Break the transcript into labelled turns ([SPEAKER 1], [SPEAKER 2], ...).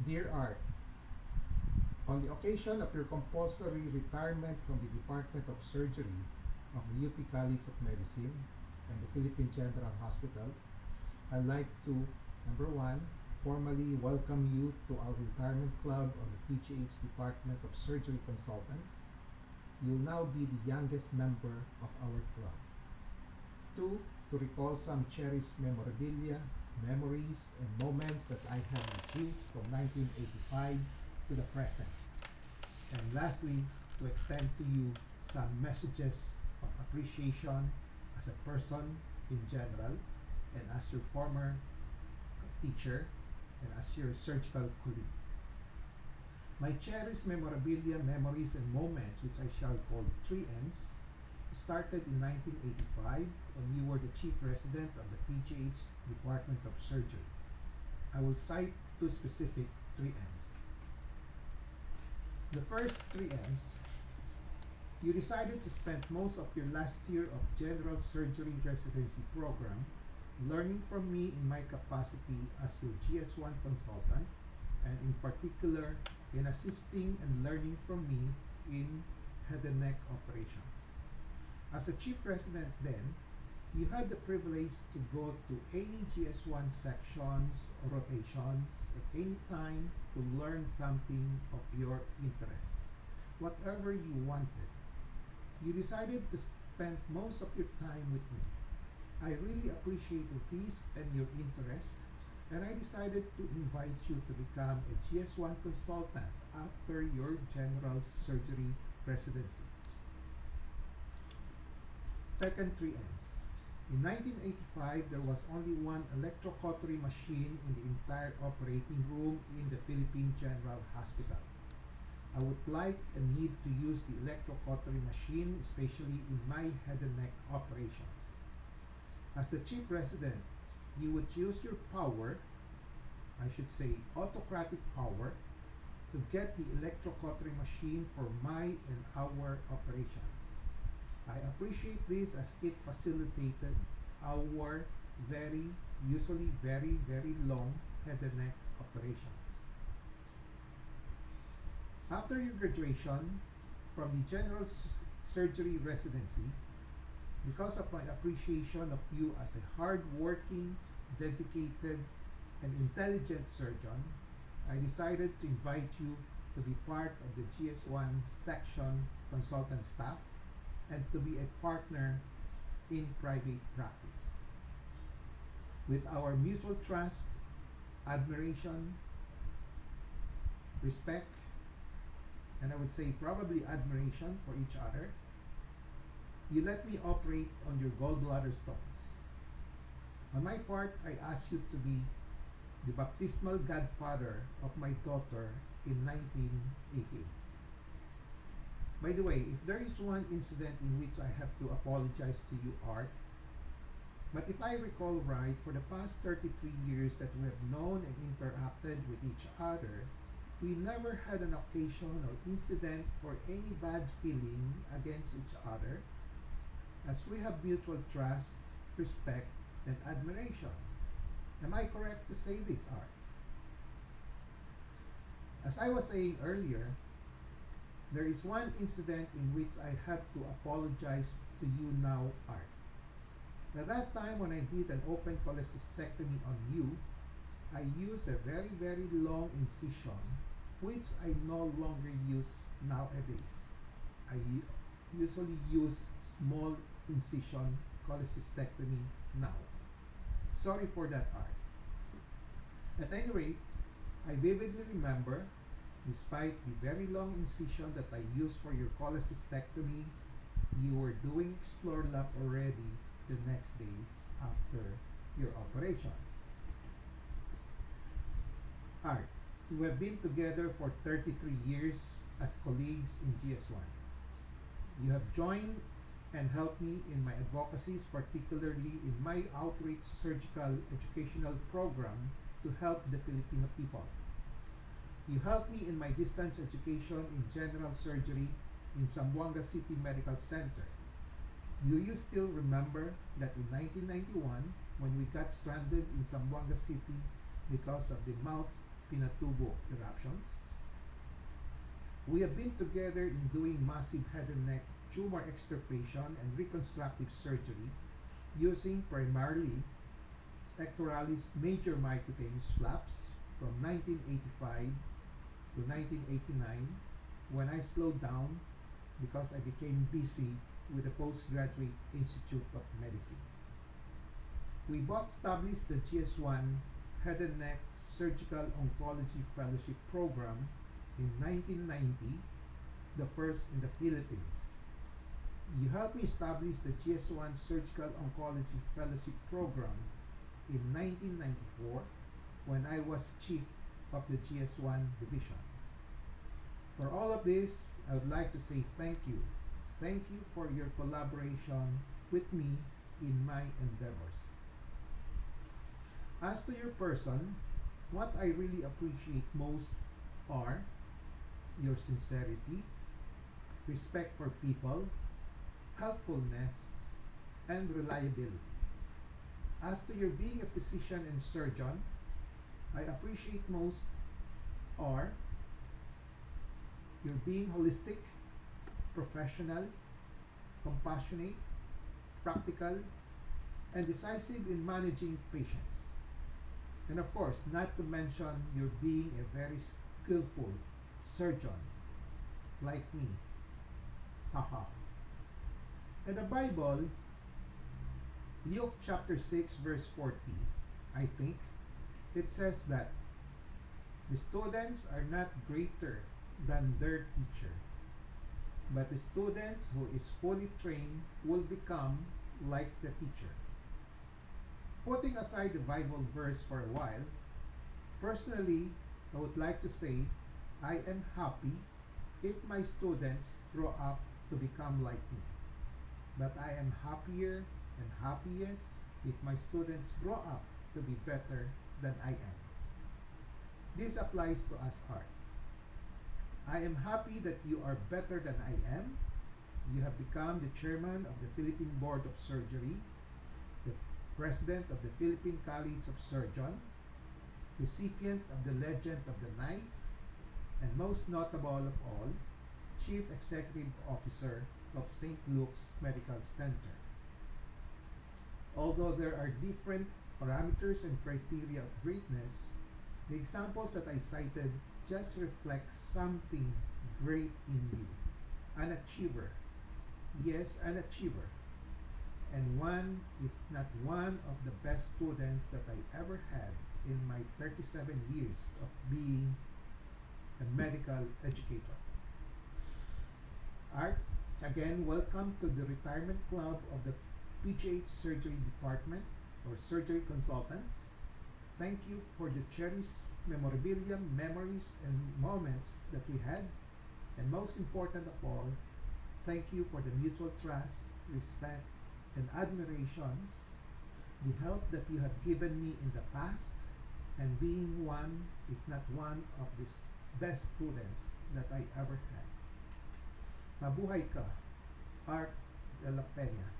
[SPEAKER 1] Dear Art, on the occasion of your compulsory retirement from the Department of Surgery of the UP College of Medicine and the Philippine General Hospital, I'd like to, number one, formally welcome you to our retirement club of the PGH Department of Surgery Consultants. You'll now be the youngest member of our club. Two, to recall some cherished memorabilia, memories, and moments that I have with you from 1985 to the present. And lastly, to extend to you some messages of appreciation as a person in general and as your former teacher and as your surgical colleague. My cherished memorabilia, memories, and moments, which I shall call 3Ms, started in 1985 when you were the chief resident of the PGH Department of Surgery. I will cite two specific 3Ms. The first 3Ms, you decided to spend most of your last year of general surgery residency program learning from me in my capacity as your GS1 consultant, and in particular in assisting and learning from me in head and neck operations. As a chief resident then, you had the privilege to go to any GS1 sections or rotations at any time to learn something of your interest, whatever you wanted. You decided to spend most of your time with me. I really appreciated this and your interest, and I decided to invite you to become a GS1 consultant after your general surgery residency. Second 3Ms. In 1985, there was only one electrocautery machine in the entire operating room in the Philippine General Hospital. I would like and need to use the electrocautery machine, especially in my head and neck operations. As the chief resident, you would use your power, I should say autocratic power, to get the electrocautery machine for my and our operations. I appreciate this as it facilitated our usually very long head and neck operations. After your graduation from the general surgery residency, because of my appreciation of you as a hard-working, dedicated, and intelligent surgeon, I decided to invite you to be part of the GS1 section consultant staff and to be a partner in private practice. With our mutual trust, admiration, respect, and I would say probably admiration for each other, you let me operate on your gallbladder stones. On my part, I ask you to be the baptismal godfather of my daughter in 1988. By the way, if there is one incident in which I have to apologize to you, Art, but if I recall right, for the past 33 years that we have known and interacted with each other, we never had an occasion or incident for any bad feeling against each other, as we have mutual trust, respect, and admiration. Am I correct to say this, Art? As I was saying earlier, there is one incident in which I have to apologize to you now, Art. At that time when I did an open cholecystectomy on you, I used a very long incision, which I no longer use nowadays. I usually use small incision cholecystectomy now. Sorry for that, Art. At any rate, I vividly remember, despite the very long incision that I used for your cholecystectomy, you were doing explore lap already the next day after your operation. Art, we have been together for 33 years as colleagues in GS1. You have joined and helped me in my advocacies, particularly in my outreach surgical educational program to help the Filipino people. You helped me in my distance education in general surgery in Zamboanga City Medical Center. Do you still remember that in 1991, when we got stranded in Zamboanga City because of the mouth Pinatubo eruptions. We have been together in doing massive head and neck tumor extirpation and reconstructive surgery using primarily pectoralis major mycutaneous flaps from 1985 to 1989, when I slowed down because I became busy with the Postgraduate Institute of Medicine. We both established the GS1 Head and Neck Surgical Oncology Fellowship Program in 1990, the first in the Philippines. You helped me establish the GS1 Surgical Oncology Fellowship Program in 1994 when I was chief of the GS1 division. For all of this, I would like to say thank you. Thank you for your collaboration with me in my endeavors. As to your person, what I really appreciate most are your sincerity, respect for people, helpfulness, and reliability. As to your being a physician and surgeon, I appreciate most are your being holistic, professional, compassionate, practical, and decisive in managing patients. And of course, not to mention your being a very skillful surgeon like me. Haha. In the Bible, Luke chapter 6 verse 40, I think, it says that the students are not greater than their teacher, but the students who is fully trained will become like the teacher. Putting aside the Bible verse for a while, personally, I would like to say I am happy if my students grow up to become like me. But I am happier and happiest if my students grow up to be better than I am. This applies to us, Art. I am happy that you are better than I am. You have become the chairman of the Philippine Board of Surgery, the president of the Philippine College of Surgeons, recipient of the Legend of the Knife, and most notable of all, Chief Executive Officer of St. Luke's Medical Center. Although there are different parameters and criteria of greatness, the examples that I cited just reflect something great in you. An achiever. Yes, an achiever. And one, if not one of the best students that I ever had in my 37 years of being a medical educator. Art, again, welcome to the retirement club of the PGH Surgery Department or Surgery Consultants. Thank you for the cherished memorabilia, memories, and moments that we had. And most important of all, thank you for the mutual trust, respect, and admiration, the help that you have given me in the past, and being one, if not one, of the best students that I ever had. Mabuhay ka, Art dela Pena.